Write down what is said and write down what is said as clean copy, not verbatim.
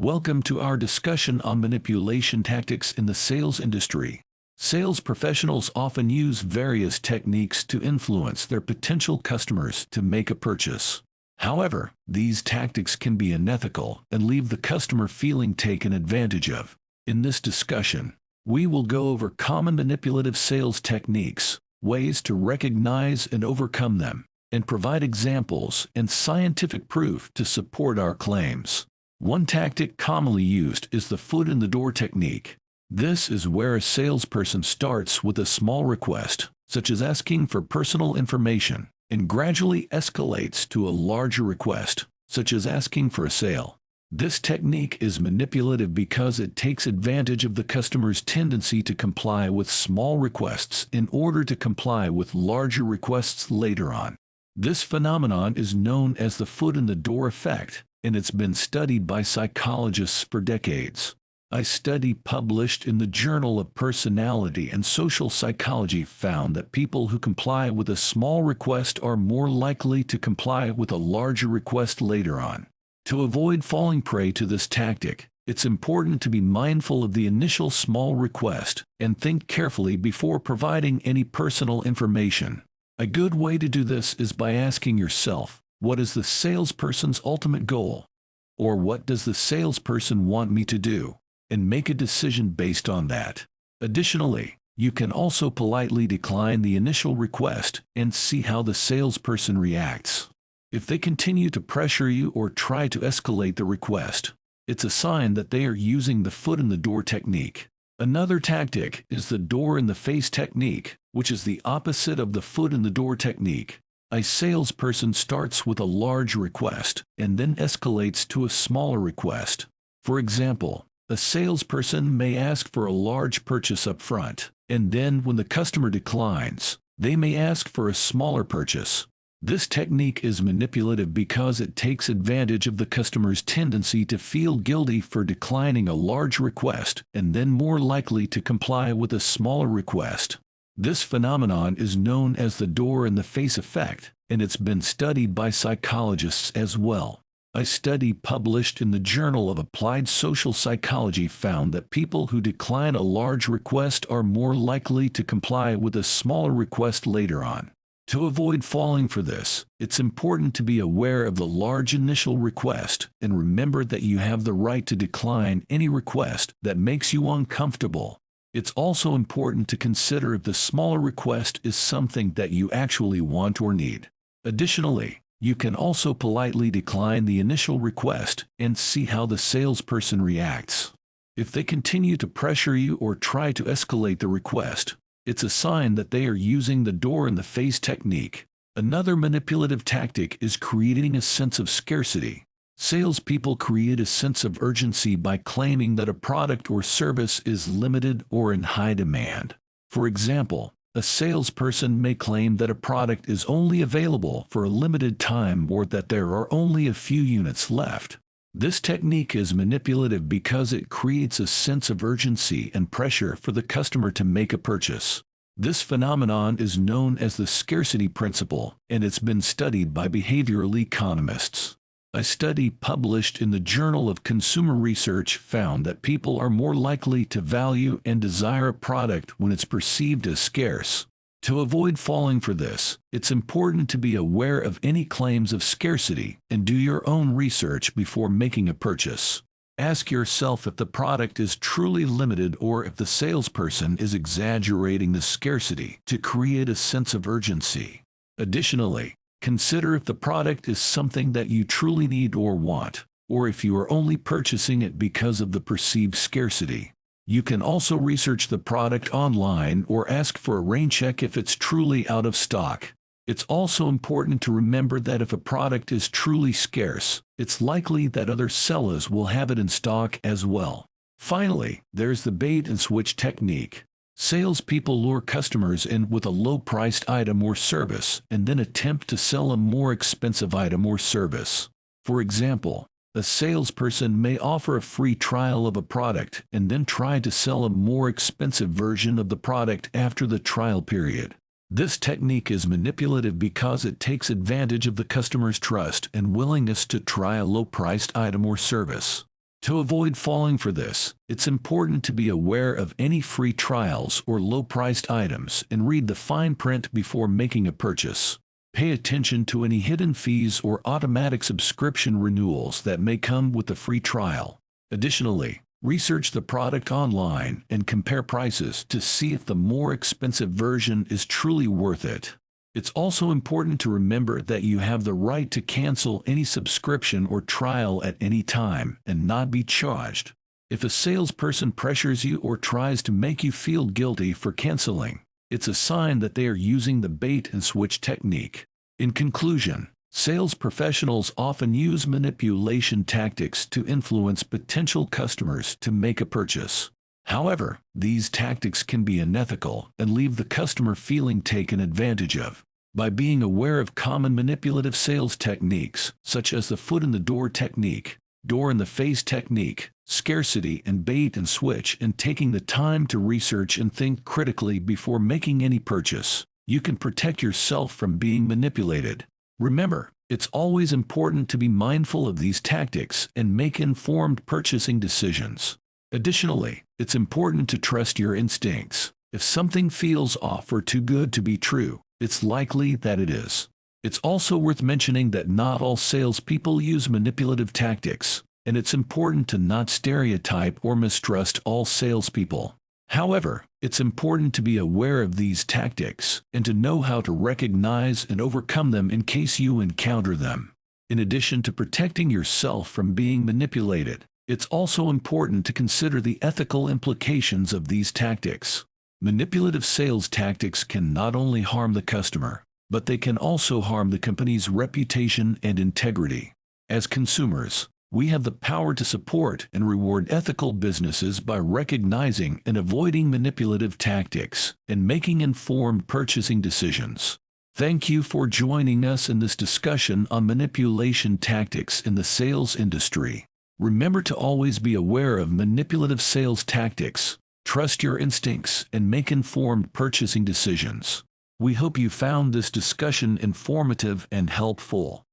Welcome to our discussion on manipulation tactics in the sales industry. Sales professionals often use various techniques to influence their potential customers to make a purchase. However, these tactics can be unethical and leave the customer feeling taken advantage of. In this discussion, we will go over common manipulative sales techniques, ways to recognize and overcome them, and provide examples and scientific proof to support our claims. One tactic commonly used is the foot-in-the-door technique. This is where a salesperson starts with a small request, such as asking for personal information, and gradually escalates to a larger request, such as asking for a sale. This technique is manipulative because it takes advantage of the customer's tendency to comply with small requests in order to comply with larger requests later on. This phenomenon is known as the foot-in-the-door effect, and it's been studied by psychologists for decades. A study published in the Journal of Personality and Social Psychology found that people who comply with a small request are more likely to comply with a larger request later on. To avoid falling prey to this tactic, it's important to be mindful of the initial small request and think carefully before providing any personal information. A good way to do this is by asking yourself, what is the salesperson's ultimate goal? Or what does the salesperson want me to do? And make a decision based on that. Additionally, you can also politely decline the initial request and see how the salesperson reacts. If they continue to pressure you or try to escalate the request, it's a sign that they are using the foot-in-the-door technique. Another tactic is the door-in-the-face technique, which is the opposite of the foot-in-the-door technique. A salesperson starts with a large request and then escalates to a smaller request. For example, a salesperson may ask for a large purchase up front, and then when the customer declines, they may ask for a smaller purchase. This technique is manipulative because it takes advantage of the customer's tendency to feel guilty for declining a large request and then more likely to comply with a smaller request. This phenomenon is known as the door-in-the-face effect, and it's been studied by psychologists as well. A study published in the Journal of Applied Social Psychology found that people who decline a large request are more likely to comply with a smaller request later on. To avoid falling for this, it's important to be aware of the large initial request and remember that you have the right to decline any request that makes you uncomfortable. It's also important to consider if the smaller request is something that you actually want or need. Additionally, you can also politely decline the initial request and see how the salesperson reacts. If they continue to pressure you or try to escalate the request, it's a sign that they are using the door-in-the-face technique. Another manipulative tactic is creating a sense of scarcity. Salespeople create a sense of urgency by claiming that a product or service is limited or in high demand. For example, a salesperson may claim that a product is only available for a limited time or that there are only a few units left. This technique is manipulative because it creates a sense of urgency and pressure for the customer to make a purchase. This phenomenon is known as the scarcity principle, and it's been studied by behavioral economists. A study published in the Journal of Consumer Research found that people are more likely to value and desire a product when it's perceived as scarce. To avoid falling for this, it's important to be aware of any claims of scarcity and do your own research before making a purchase. Ask yourself if the product is truly limited or if the salesperson is exaggerating the scarcity to create a sense of urgency. Additionally, consider if the product is something that you truly need or want, or if you are only purchasing it because of the perceived scarcity. You can also research the product online or ask for a rain check if it's truly out of stock. It's also important to remember that if a product is truly scarce, it's likely that other sellers will have it in stock as well. Finally, there's the bait-and-switch technique. Salespeople lure customers in with a low-priced item or service and then attempt to sell a more expensive item or service. For example, a salesperson may offer a free trial of a product and then try to sell a more expensive version of the product after the trial period. This technique is manipulative because it takes advantage of the customer's trust and willingness to try a low-priced item or service. To avoid falling for this, it's important to be aware of any free trials or low-priced items and read the fine print before making a purchase. Pay attention to any hidden fees or automatic subscription renewals that may come with the free trial. Additionally, research the product online and compare prices to see if the more expensive version is truly worth it. It's also important to remember that you have the right to cancel any subscription or trial at any time and not be charged. If a salesperson pressures you or tries to make you feel guilty for canceling, it's a sign that they are using the bait and switch technique. In conclusion, sales professionals often use manipulation tactics to influence potential customers to make a purchase. However, these tactics can be unethical and leave the customer feeling taken advantage of. By being aware of common manipulative sales techniques, such as the foot-in-the-door technique, door-in-the-face technique, scarcity and bait and switch, and taking the time to research and think critically before making any purchase, you can protect yourself from being manipulated. Remember, it's always important to be mindful of these tactics and make informed purchasing decisions. Additionally, it's important to trust your instincts. If something feels off or too good to be true, it's likely that it is. It's also worth mentioning that not all salespeople use manipulative tactics, and it's important to not stereotype or mistrust all salespeople. However, it's important to be aware of these tactics and to know how to recognize and overcome them in case you encounter them. In addition to protecting yourself from being manipulated, it's also important to consider the ethical implications of these tactics. Manipulative sales tactics can not only harm the customer, but they can also harm the company's reputation and integrity. As consumers, we have the power to support and reward ethical businesses by recognizing and avoiding manipulative tactics and making informed purchasing decisions. Thank you for joining us in this discussion on manipulation tactics in the sales industry. Remember to always be aware of manipulative sales tactics, trust your instincts, and make informed purchasing decisions. We hope you found this discussion informative and helpful.